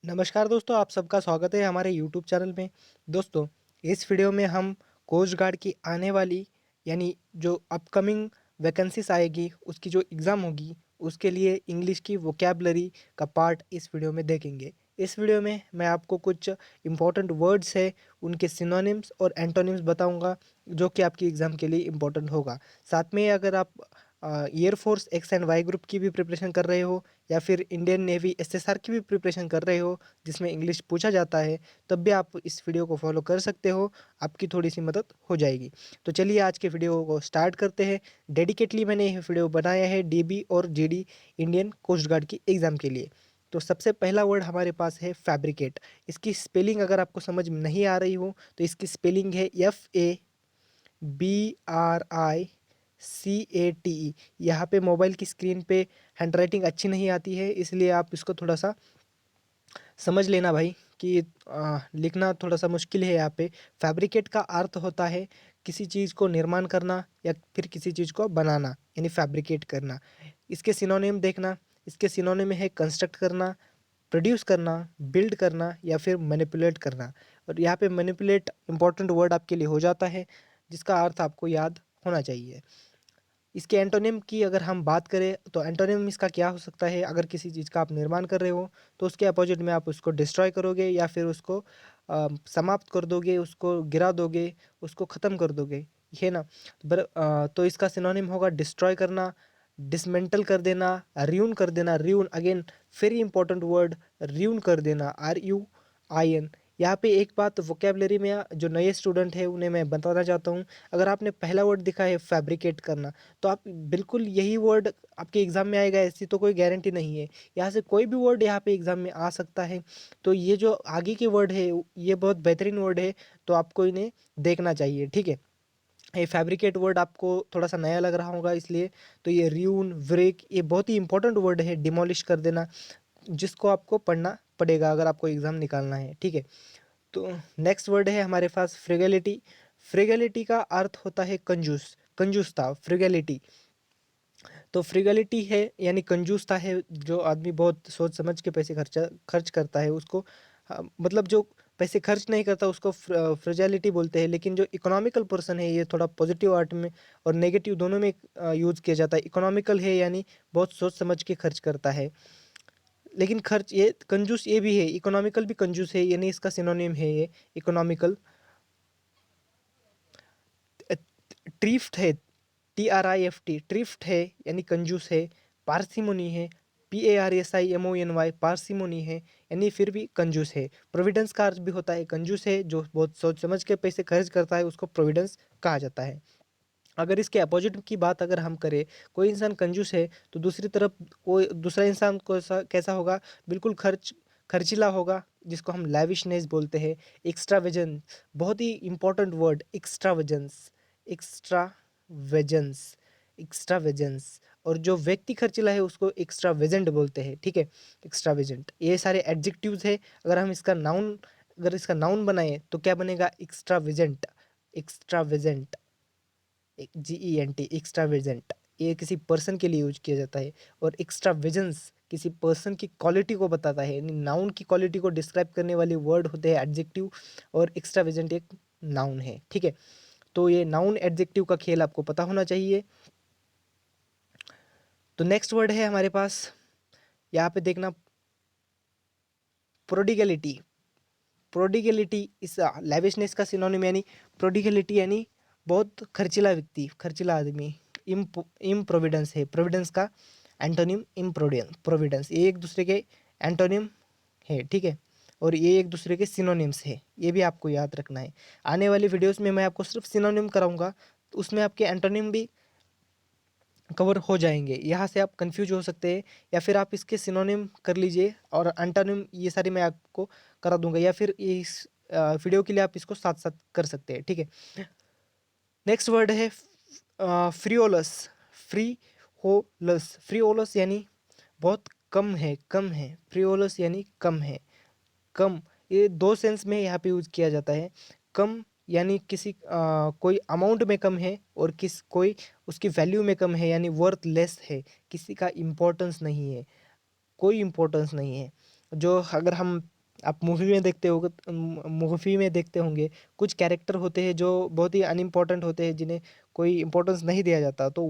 नमस्कार दोस्तों, आप सबका स्वागत है हमारे यूट्यूब चैनल में। दोस्तों, इस वीडियो में हम कोस्ट गार्ड की आने वाली यानी जो अपकमिंग वैकेंसीज आएगी, उसकी जो एग्ज़ाम होगी, उसके लिए इंग्लिश की वोकैबुलरी का पार्ट इस वीडियो में देखेंगे। इस वीडियो में मैं आपको कुछ इंपॉर्टेंट वर्ड्स है, उनके सिनोनिम्स और एंटोनिम्स बताऊंगा, जो कि आपकी एग्ज़ाम के लिए इम्पोर्टेंट होगा। साथ में अगर आप air force X and Y group की भी प्रिपरेशन कर रहे हो, या फिर इंडियन नेवी एसएसआर की भी प्रिपरेशन कर रहे हो, जिसमें इंग्लिश पूछा जाता है, तब भी आप इस वीडियो को फॉलो कर सकते हो। आपकी थोड़ी सी मदद हो जाएगी। तो चलिए आज के वीडियो को स्टार्ट करते हैं। डेडिकेटली मैंने ये वीडियो बनाया है डीबी और जीडी इंडियन कोस्ट गार्ड की एग्ज़ाम के लिए। तो सबसे पहला वर्ड हमारे पास है फैब्रिकेट। इसकी स्पेलिंग अगर आपको समझ में नहीं आ रही हो तो इसकी स्पेलिंग है FABRICATE। यहाँ पे मोबाइल की स्क्रीन पे हैंडराइटिंग अच्छी नहीं आती है, इसलिए आप इसको थोड़ा सा समझ लेना भाई कि लिखना थोड़ा सा मुश्किल है यहाँ पे। फैब्रिकेट का अर्थ होता है किसी चीज़ को निर्माण करना या फिर किसी चीज़ को बनाना, यानी फैब्रिकेट करना। इसके सिनोनिम देखना, इसके सिनोनिम है कंस्ट्रक्ट करना, प्रोड्यूस करना, बिल्ड करना या फिर मैनिपुलेट करना। और यहाँ पे मैनिपुलेट इंपॉर्टेंट वर्ड आपके लिए हो जाता है, जिसका अर्थ आपको याद होना चाहिए। इसके एंटोनिम की अगर हम बात करें तो एंटोनिम इसका क्या हो सकता है। अगर किसी चीज़ का आप निर्माण कर रहे हो तो उसके अपोजिट में आप उसको डिस्ट्रॉय करोगे या फिर उसको समाप्त कर दोगे, उसको गिरा दोगे, उसको ख़त्म कर दोगे, ये ना। तो इसका सिनोनिम होगा डिस्ट्रॉय करना, डिसमेंटल कर देना, रियून कर देना। Ruin again very important word, ruin कर देना, RUIN। यहाँ पे एक बात वोकेबलरी में जो नए स्टूडेंट है उन्हें मैं बताना चाहता हूँ। अगर आपने पहला वर्ड दिखा है फैब्रिकेट करना, तो आप बिल्कुल यही वर्ड आपके एग्ज़ाम में आएगा ऐसी तो कोई गारंटी नहीं है। यहाँ से कोई भी वर्ड यहाँ पे एग्ज़ाम में आ सकता है। तो ये जो आगे के वर्ड है ये बहुत बेहतरीन वर्ड है, तो आपको इन्हें देखना चाहिए, ठीक है। ये फैब्रिकेट वर्ड आपको थोड़ा सा नया लग रहा होगा इसलिए। तो ये रियून, ब्रेक, ये बहुत ही इंपॉर्टेंट वर्ड है, डिमोलिश कर देना, जिसको आपको पढ़ना पड़ेगा अगर आपको एग्ज़ाम निकालना है, ठीक है। तो नेक्स्ट वर्ड है हमारे पास फ्रिगलिटी। फ्रिगलिटी का अर्थ होता है कंजूस, कंजूसता, फ्रिगलिटी। तो फ्रिगलिटी है यानी कंजूसता है, जो आदमी बहुत सोच समझ के पैसे खर्च करता है उसको, मतलब जो पैसे खर्च नहीं करता उसको फ्रिजलिटी बोलते हैं। लेकिन जो इकोनॉमिकल पर्सन है, ये थोड़ा पॉजिटिव आर्ट में और नेगेटिव दोनों में यूज़ किया जाता है। इकोनॉमिकल है यानी बहुत सोच समझ के खर्च करता है। लेकिन खर्च ये कंजूस ये भी है, इकोनॉमिकल भी कंजूस है, यानी इसका सिनोनिम है ये इकोनॉमिकल। ट्रिफ्ट है, TRIFT, ट्रिफ्ट है यानी कंजूस है। पार्सिमोनी है, PARSIMONY, पार्सिमोनी है यानी फिर भी कंजूस है। प्रोविडेंस का अर्थ भी होता है कंजूस है, जो बहुत सोच समझ के पैसे खर्च करता है उसको प्रोविडेंस कहा जाता है। अगर इसके अपोजिट की बात अगर हम करें, कोई इंसान कंजूस है तो दूसरी तरफ कोई दूसरा इंसान कैसा होगा, बिल्कुल खर्चीला होगा, जिसको हम लैविशनेस बोलते हैं। एक्स्ट्रावेजेंस, बहुत ही इंपॉर्टेंट वर्ड, एक्स्ट्रावेजेंस, एक्स्ट्रावेजेंस, एक्स्ट्रावेजेंस। और जो व्यक्ति खर्चीला है उसको एक्स्ट्रावेजेंट बोलते हैं, ठीक है। एक्स्ट्रावेजेंट, ये सारे एडजेक्टिव्स है। अगर इसका नाउन बनाए तो क्या बनेगा, एक्स्ट्रावेजेंट, एक्स्ट्रावेजेंट, GENT, एक्स्ट्रावेजेंट। ये किसी पर्सन के लिए यूज किया जाता है। और एक्स्ट्रावेजेंस किसी पर्सन की क्वालिटी को बताता है, यानी नाउन की क्वालिटी को डिस्क्राइब करने वाले वर्ड होते हैं एडजेक्टिव, और एक्स्ट्रावेजेंट एक नाउन है, ठीक है। तो ये नाउन एडजेक्टिव का खेल आपको पता होना चाहिए। तो नेक्स्ट वर्ड है हमारे पास, यहाँ पे देखना, प्रोडिगलिटी। प्रोडिगलिटी इस लैविशनेस का सिनोनिम यानी प्रोडिगलिटी यानी बहुत खर्चीला व्यक्ति, खर्चीला आदमी। इम्प्रोविडेंस है, प्रोविडेंस का एंटोनिम प्रोविडेंस, ये एक दूसरे के एंटोनिम है, ठीक है। और ये एक दूसरे के सिनोनिम्स है, ये भी आपको याद रखना है। आने वाली वीडियोस में मैं आपको सिर्फ सिनोनिम कराऊंगा, तो उसमें आपके एंटोनिम भी कवर हो जाएंगे। यहाँ से आप कंफ्यूज हो सकते हैं, या फिर आप इसके सिनोनिम कर लीजिए और एंटोनिम ये सारी मैं आपको करा दूंगा, या फिर इस वीडियो के लिए आप इसको साथ साथ कर सकते हैं, ठीक है। नेक्स्ट वर्ड है फ्रियोलस। फ्रियोलस यानी बहुत कम है, कम है। फ्रियोलस यानी कम है, कम। ये दो सेंस में यहाँ पे यूज किया जाता है। कम यानी किसी कोई अमाउंट में कम है, और कोई उसकी वैल्यू में कम है, यानी वर्थ लेस है, किसी का इम्पोर्टेंस नहीं है, कोई इम्पोर्टेंस नहीं है। जो अगर हम आप मूवी में देखते होंगे, कुछ कैरेक्टर होते हैं जो बहुत ही अनइम्पोर्टेंट होते हैं, जिन्हें कोई इम्पोर्टेंस नहीं दिया जाता, तो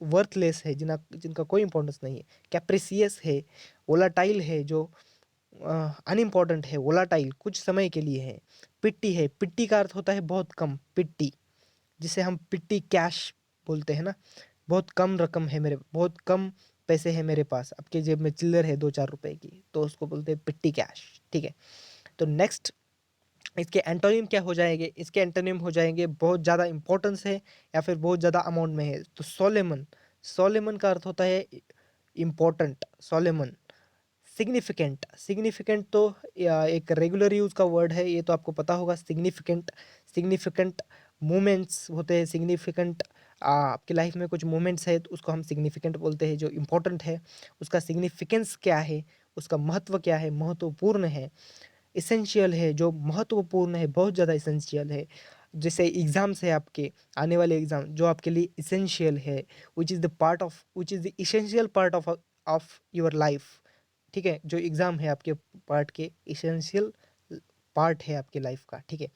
वर्थलेस है, जिनका कोई इम्पोर्टेंस नहीं है। कैप्रिसियस है, वोलाटाइल है, जो अनइम्पोर्टेंट है, वोलाटाइल कुछ समय के लिए है। पिट्टी है, पिट्टी का अर्थ होता है बहुत कम, पिट्टी, जिसे हम पिट्टी कैश बोलते हैं ना। बहुत कम रकम है मेरे, बहुत कम पैसे हैं मेरे पास, आपके जेब में चिल्लर है 2-4 रुपए की, तो उसको बोलते हैं पिट्टी कैश। ठीक है। तो नेक्स्ट इसके एंटोनिम क्या हो जाएंगे? इसके एंटोनिम हो जाएंगे बहुत ज़्यादा इंपॉर्टेंस है या फिर बहुत ज़्यादा अमाउंट में है। तो सोलेमन, सोलेमन का अर्थ होता है इम्पोर्टेंट, सोलेमन। सिग्निफिकेंट, सिग्निफिकेंट तो एक रेगुलर यूज़ का वर्ड है, ये तो आपको पता होगा। सिग्निफिकेंट, सिग्निफिकेंट मोमेंट्स होते हैं, सिग्निफिकेंट आपकी लाइफ में कुछ मोमेंट्स है तो उसको हम सिग्निफिकेंट बोलते हैं। जो इम्पोर्टेंट है उसका सिग्निफिकेंस क्या है, उसका महत्व क्या है, महत्वपूर्ण है। इसेंशियल है, जो महत्वपूर्ण है, बहुत ज़्यादा इसेंशियल है। जैसे एग्ज़ाम्स है आपके, आने वाले एग्ज़ाम जो आपके लिए इसेंशियल है, which is the essential part of your life. ठीक है, जो एग्ज़ाम है आपके पार्ट के इसेंशियल पार्ट है आपके लाइफ का। ठीक है।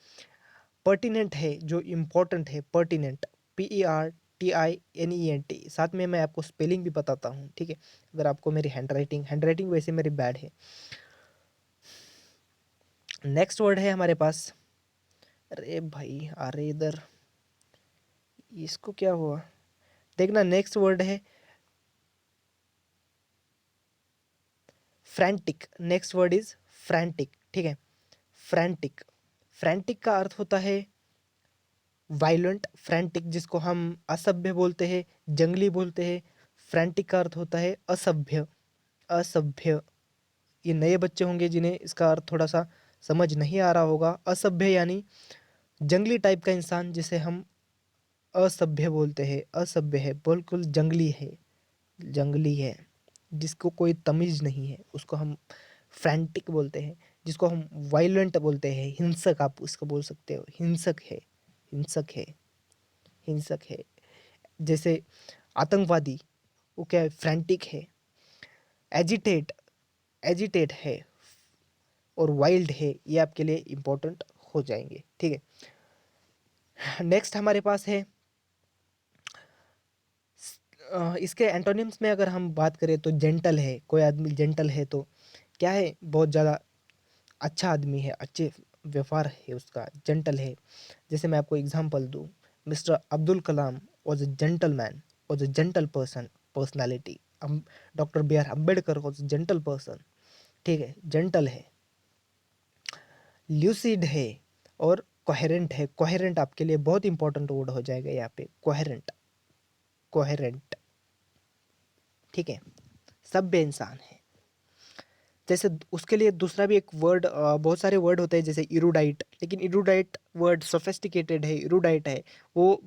पर्टिनेंट है, जो इम्पोर्टेंट है, पर्टिनेंट, PERTINENT। साथ में मैं आपको स्पेलिंग भी बताता हूँ। ठीक है, अगर आपको मेरी हैंड राइटिंग वैसे मेरी बैड है। नेक्स्ट वर्ड है हमारे पास, अरे भाई अरे इधर, इसको क्या हुआ, देखना। नेक्स्ट वर्ड है frantic. Next word is frantic. ठीक है, फ्रैंटिक, फ्रैंटिक का अर्थ होता है वायलेंट। फ्रैंटिक जिसको हम असभ्य बोलते हैं, जंगली बोलते हैं। फ्रैंटिक का अर्थ होता है असभ्य, असभ्य। ये नए बच्चे होंगे जिन्हें इसका अर्थ थोड़ा सा समझ नहीं आ रहा होगा। असभ्य यानी जंगली टाइप का इंसान, जिसे हम असभ्य बोलते हैं। असभ्य है, बिल्कुल जंगली है, जंगली है, जिसको कोई तमीज नहीं है, उसको हम फ्रैंटिक बोलते हैं। जिसको हम वायलेंट बोलते हैं, हिंसक, आप उसको बोल सकते हो, हिंसक है, हिंसक है, हिंसक है। जैसे आतंकवादी, वो क्या है, फ्रैंटिक है। एजिटेट, एजिटेट है, और वाइल्ड है, ये आपके लिए इंपॉर्टेंट हो जाएंगे। ठीक है। नेक्स्ट हमारे पास है इसके एंटोनिम्स में अगर हम बात करें तो जेंटल है। कोई आदमी जेंटल है तो क्या है, बहुत ज़्यादा अच्छा आदमी है, अच्छे व्यवहार है उसका, जेंटल है। जैसे मैं आपको एग्जांपल दूं, mister Abdul Kalam was a gentleman, was a gentle personality. Doctor B R Ambedkar was a gentle person. ठीक है, जेंटल है, ल्यूसिड है, और कोहेरेंट है। कोहेरेंट आपके लिए बहुत इंपॉर्टेंट वर्ड हो जाएगा यहाँ पे, कोहेरेंट, कोहेरेंट। ठीक है, सभ्य इंसान है। जैसे उसके लिए दूसरा भी एक वर्ड, बहुत सारे वर्ड होते हैं जैसे इरूडाइट, लेकिन इरूडाइट वर्ड सोफिस्टिकेटेड है, इरूडाइट है वो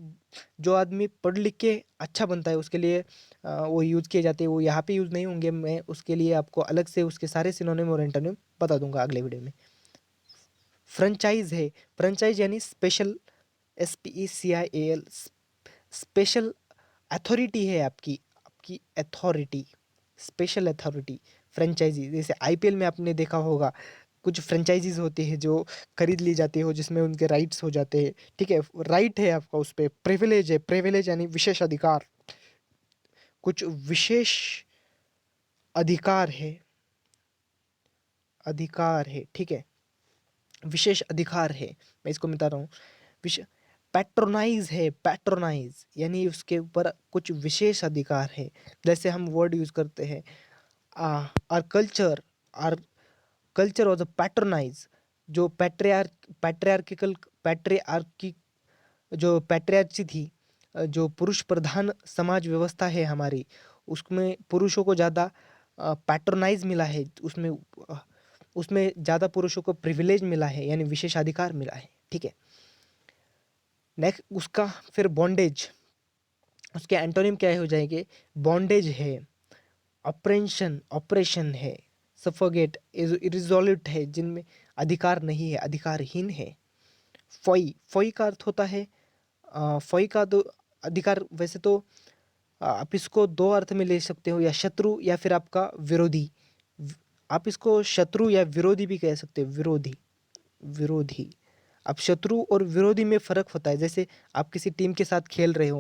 जो आदमी पढ़ लिख के अच्छा बनता है, उसके लिए वो यूज़ किए जाते हैं। वो यहाँ पे यूज़ नहीं होंगे, मैं उसके लिए आपको अलग से उसके सारे सिनोनिम और एंटोनिम बता दूंगा अगले वीडियो में। फ्रेंचाइज है, फ्रेंचाइज यानी स्पेशल, SPECIAL, स्पेशल अथॉरिटी है आपकी, आपकी अथॉरिटी, स्पेशल अथॉरिटी। फ्रेंचाइजी, जैसे IPL में आपने देखा होगा, कुछ फ्रेंचाइजीज होती है जो खरीद ली जाती हो, जिसमें उनके राइट्स हो जाते हैं। ठीक है, राइट है आपका उस पर, प्रिविलेज है, प्रिविलेज यानी विशेष अधिकार, कुछ विशेष अधिकार है, अधिकार है। ठीक है, विशेष अधिकार है, मैं इसको बता रहा हूँ। विशेष, पैट्रोनाइज है, पैट्रोनाइज यानी उसके ऊपर कुछ विशेष अधिकार है। जैसे हम वर्ड यूज करते हैं, our culture, our culture was a patronise. जो पैट्रियार्किकल, पैट्रियार्की, जो पैट्रियार्ची थी, जो पुरुष प्रधान समाज व्यवस्था है हमारी, उसमें पुरुषों को ज़्यादा पैट्रोनाइज मिला है, उसमें उसमें ज़्यादा पुरुषों को प्रिविलेज मिला है, यानी विशेषाधिकार मिला है। ठीक है। नेक्स्ट उसका फिर बॉन्डेज, उसके एंटोनिम क्या हो जाएंगे? बॉन्डेज है, ऑपरेशन, ऑपरेशन है, सफोगेट, इरिजोल्यूट है, जिनमें अधिकार नहीं है, अधिकारहीन है। फॉई, फॉई का अर्थ होता है फॉई का तो अधिकार, वैसे तो आप इसको दो अर्थ में ले सकते हो, या शत्रु या फिर आपका विरोधी। आप इसको शत्रु या विरोधी भी कह सकते हो, विरोधी, विरोधी। अब शत्रु और विरोधी में फ़र्क होता है। जैसे आप किसी टीम के साथ खेल रहे हो,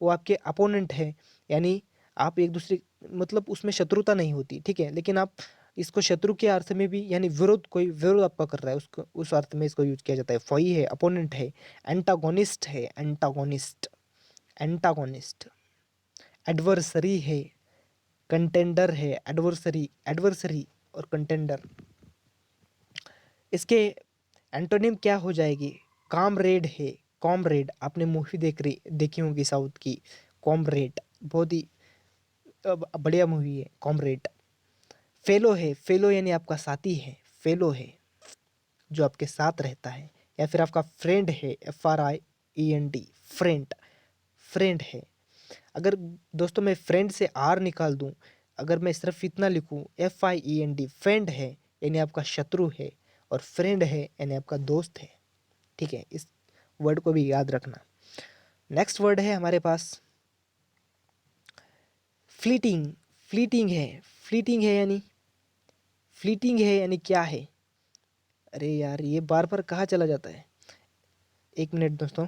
वो आपके अपोनेंट है, यानी आप एक दूसरे, मतलब उसमें शत्रुता नहीं होती, ठीक है। लेकिन आप इसको शत्रु के अर्थ में भी, यानी विरोध, कोई विरोध आपका कर रहा है, उसको उस अर्थ में इसको यूज किया जाता है। फोई है, अपोनेंट है, एंटागोनिस्ट है, एंटागोनिस्ट, एंटागोनिस्ट, एडवर्सरी है, कंटेंडर है, एडवर्सरी, एडवर्सरी और कंटेंडर। इसके एंटोनिम क्या हो जाएगी? कॉमरेड है, कॉमरेड। आपने मूवी देखी होगी साउथ की, कॉमरेड, बहुत ही बढ़िया मूवी है कॉमरेड। फेलो है, फेलो यानी आपका साथी है, फेलो है जो आपके साथ रहता है। या फिर आपका फ्रेंड है, FRIEND, फ्रेंड, फ्रेंड है। अगर दोस्तों मैं फ्रेंड से आर निकाल दूं, अगर मैं सिर्फ इतना लिखूं FIEND, फ्रेंड है यानी आपका शत्रु है, और फ्रेंड है यानी आपका दोस्त है, ठीक है। इस वर्ड को भी याद रखना। नेक्स्ट वर्ड है हमारे पास फ्लीटिंग, फ्लीटिंग है, फ्लीटिंग है यानी, फ्लीटिंग है यानी क्या है? अरे यार ये बार बार कहाँ चला जाता है, एक मिनट दोस्तों,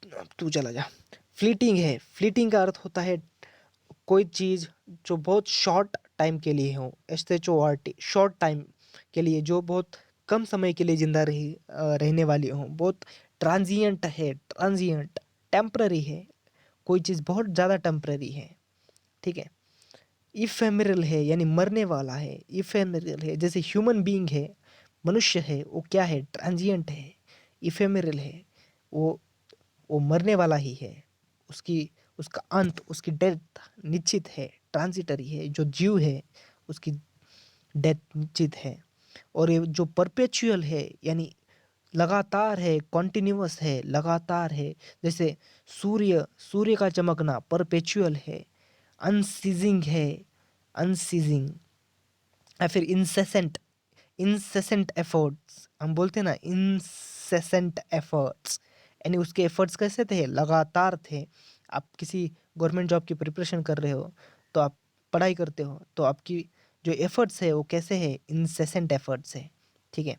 अब तू चला जा। फ्लीटिंग है, फ्लीटिंग का अर्थ होता है कोई चीज़ जो बहुत शॉर्ट टाइम के लिए हो, SHORT, शॉर्ट टाइम के लिए, जो बहुत कम समय के लिए जिंदा रहने वाली हो, बहुत ट्रांजिएंट है, ट्रांजिएंट, टेम्पररी है, कोई चीज़ बहुत ज़्यादा टेम्पररी है, ठीक है। इफेमरल है यानी मरने वाला है, इफेमरल है। जैसे ह्यूमन बीइंग है, मनुष्य है, वो क्या है? ट्रांजिएंट है, इफेमरल है, वो वो मरने वाला ही है, उसकी उसका अंत, उसकी डेथ निश्चित है, ट्रांजिटरी है। जो जीव है उसकी डेथ निश्चित है। और ये जो परपेचुअल है यानी लगातार है, कॉन्टिन्यूअस है, लगातार है। जैसे सूर्य, सूर्य का चमकना परपेचुअल है। अनसीजिंग है, अनसीजिंग। या फिर इंसेसेंट, इंसेसेंट एफर्ट्स, हम बोलते हैं ना इंसेसेंट एफर्ट्स, यानी उसके एफर्ट्स कैसे थे? लगातार थे। आप किसी गवर्नमेंट जॉब की प्रिपरेशन कर रहे हो, तो आप पढ़ाई करते हो, तो आपकी जो एफर्ट्स है वो कैसे है? इंसेसेंट एफर्ट्स है, ठीक है।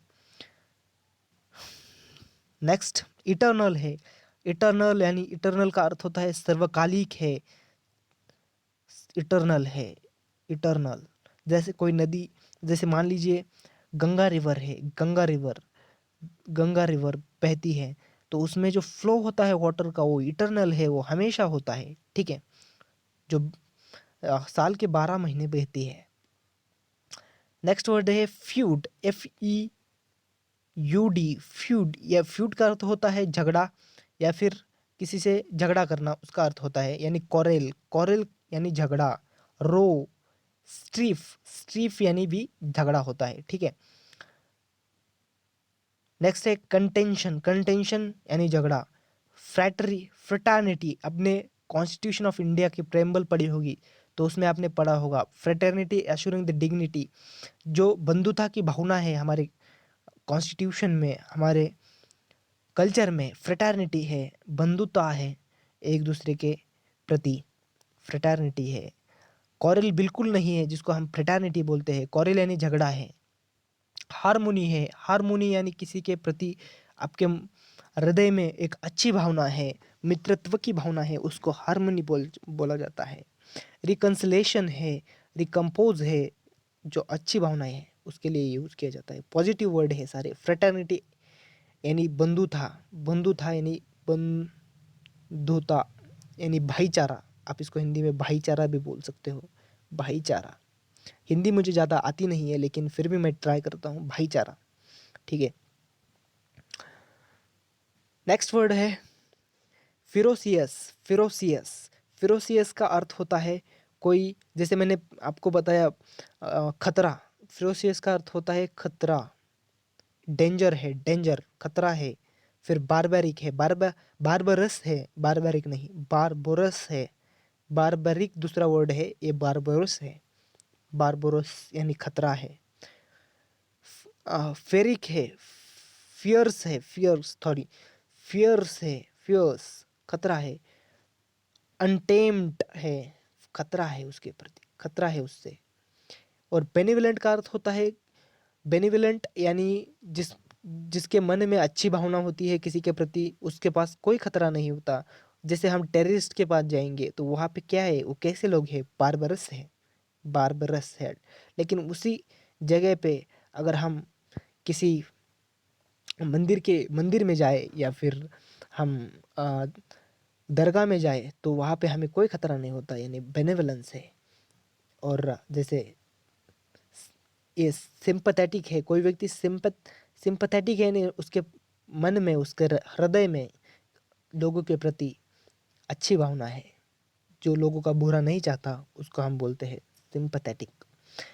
नेक्स्ट इटर्नल है, इटर्नल यानी इटर्नल का अर्थ होता है सर्वकालिक है, इटर्नल है, इटर्नल। जैसे कोई नदी, जैसे मान लीजिए गंगा रिवर है, गंगा रिवर, गंगा रिवर बहती है, तो उसमें जो फ्लो होता है वाटर का वो इटर्नल है, वो हमेशा होता है, ठीक है। जो साल के 12 महीने बहती है। नेक्स्ट वर्ड है फ्यूड, FEUD, फ्यूड। या फ्यूड का अर्थ होता है झगड़ा, या फिर किसी से झगड़ा करना, उसका अर्थ होता है। यानी कॉरेल, कॉरेल यानी झगड़ा। रो, स्ट्रीफ, स्ट्रीफ यानी भी झगड़ा होता है, ठीक है। नेक्स्ट है कंटेंशन, कंटेंशन यानी झगड़ा। फ्रैटरी, फ्रेटर्निटी, अपने कॉन्स्टिट्यूशन ऑफ इंडिया की प्रेम्बल पढ़ी होगी, तो उसमें आपने पढ़ा होगा फ्रेटर्निटी एश्योरिंग द डिग्निटी। जो बंधुता की भावना है हमारे कॉन्स्टिट्यूशन में, हमारे कल्चर में, फ्रेटर्निटी है, बंधुता है एक दूसरे के प्रति, फ्रेटर्निटी है। कॉरल बिल्कुल नहीं है जिसको हम फ्रेटर्निटी बोलते हैं, कॉरल यानी झगड़ा है। हारमोनी है, हारमोनी यानी किसी के प्रति आपके हृदय में एक अच्छी भावना है, मित्रत्व की भावना है, उसको हारमोनी बोला जाता है। रिकंसलेशन है, रिकम्पोज है, जो अच्छी भावनाएं है उसके लिए यूज किया जाता है। पॉजिटिव वर्ड है सारे। फ्रेटर्निटी यानी बंधुता, बंधुता यानी बंधुता यानी भाईचारा। आप इसको हिंदी में भाईचारा भी बोल सकते हो, भाईचारा। हिंदी मुझे ज़्यादा आती नहीं है, लेकिन फिर भी मैं ट्राई करता हूँ, भाईचारा, ठीक है। नेक्स्ट वर्ड है फिरोसियस, फिरोसियस। फिरोसियस का अर्थ होता है कोई, जैसे मैंने आपको बताया खतरा, फिरोसियस का अर्थ होता है खतरा, डेंजर है, डेंजर, खतरा है। फिर बारबेरिक है, बारबरस है, बारबेरिक नहीं, बारबोरस है। बारबेरिक दूसरा वर्ड है, ये बारबोरस है, बारबोरस यानी खतरा है। फेरिक है, फियर्स है, फियर्स, सॉरी, फियर्स है, फियर्स खतरा है। अनटेम्ड है, खतरा है उसके प्रति, खतरा है उससे। और बेनिवोलेंट का अर्थ होता है, बेनिवोलेंट यानी जिसके मन में अच्छी भावना होती है किसी के प्रति, उसके पास कोई खतरा नहीं होता। जैसे हम टेररिस्ट के पास जाएंगे तो वहाँ पे क्या है, वो कैसे लोग हैं, बारबरस है, बारबरस है। लेकिन उसी जगह पे अगर हम किसी मंदिर में जाए या फिर हम आ, दरगाह में जाए तो वहाँ पे हमें कोई खतरा नहीं होता, यानी बेनेवलेंस है। और जैसे ये सिंपथेटिक है, कोई व्यक्ति सिंपथेटिक है, नहीं उसके मन में, उसके हृदय में लोगों के प्रति अच्छी भावना है, जो लोगों का बुरा नहीं चाहता, उसको हम बोलते हैं सिंपथेटिक।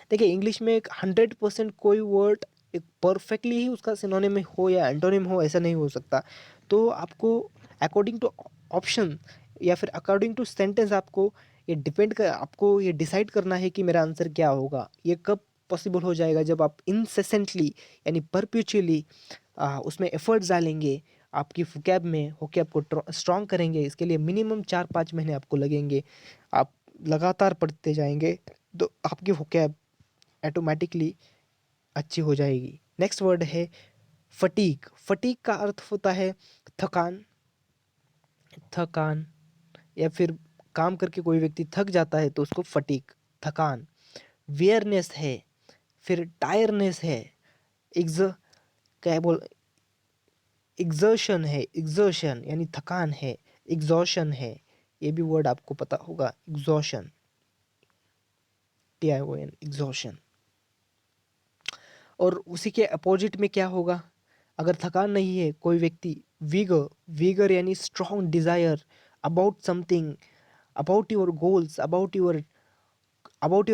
देखिए इंग्लिश में एक 100% कोई वर्ड एक परफेक्टली ही उसका सिनोनिम हो या एंटोनिम हो, ऐसा नहीं हो सकता। तो आपको अकॉर्डिंग टू ऑप्शन या फिर अकॉर्डिंग टू सेंटेंस आपको ये डिसाइड करना है कि मेरा आंसर क्या होगा। ये कब पॉसिबल हो जाएगा, जब आप इंसेसेंटली यानी परपेचुअली उसमें एफर्ट्स डालेंगे, आपकी वोकैब को स्ट्रॉन्ग करेंगे। इसके लिए मिनिमम 4-5 महीने आपको लगेंगे। आप लगातार पढ़ते जाएंगे तो आपकी वोकैब ऑटोमेटिकली अच्छी हो जाएगी। नेक्स्ट वर्ड है फटीग। फटीग का अर्थ होता है थकान, थकान या फिर काम करके कोई व्यक्ति थक जाता है तो उसको फटीग, थकान। वियरनेस है, फिर टायरनेस है, एग्ज क्या बोल एग्जर्शन है, एग्जर्शन यानी थकान है, एग्जॉशन है, ये भी वर्ड आपको पता होगा, एग्जॉशन, TION, एग्जॉशन। और उसी के अपोजिट में क्या होगा, अगर थकान नहीं है कोई व्यक्ति, वीगर, वीगर यानी strong Dzire about something, about your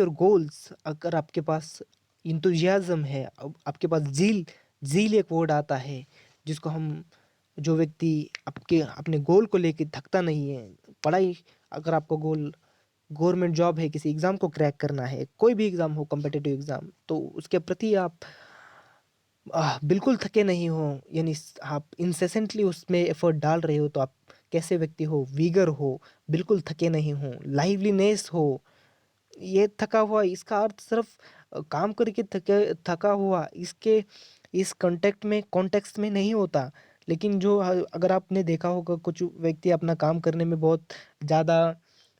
goals. अगर आपके पास इंथुजियाज्म है, आपके पास जील एक वर्ड आता है जिसको हम, जो व्यक्ति आपके अपने गोल को लेके थकता नहीं है, पढ़ाई, अगर आपको गोल गवर्नमेंट जॉब है, किसी एग्ज़ाम को क्रैक करना है, कोई भी एग्ज़ाम हो, कॉम्पिटिटिव एग्ज़ाम, तो उसके प्रति आप बिल्कुल थके नहीं हो, यानी आप इंसेसेंटली उसमें एफर्ट डाल रहे हो, तो आप कैसे व्यक्ति हो, वीगर हो, बिल्कुल थके नहीं हो, लाइवलीनेस हो। ये थका हुआ, इसका अर्थ सिर्फ काम करके थका हुआ इसके इस कॉन्टेक्स्ट में नहीं होता। लेकिन जो अगर आपने देखा होगा कुछ व्यक्ति अपना काम करने में बहुत ज़्यादा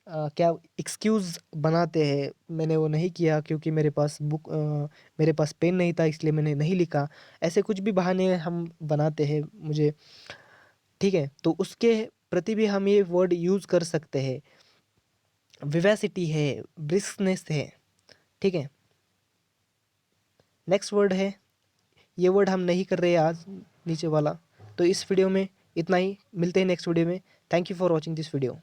क्या एक्सक्यूज़ बनाते हैं, मैंने वो नहीं किया क्योंकि मेरे पास पेन नहीं था इसलिए मैंने नहीं लिखा। ऐसे कुछ भी बहाने हम बनाते हैं मुझे, ठीक है, तो उसके प्रति भी हम ये वर्ड यूज़ कर सकते हैं। विवेसिटी है, ब्रिस्कनेस है, ठीक है। नेक्स्ट वर्ड है, ये वर्ड हम नहीं कर रहे आज, नीचे वाला। तो इस वीडियो में इतना ही, मिलते हैं नेक्स्ट वीडियो में। Thank you for watching this video.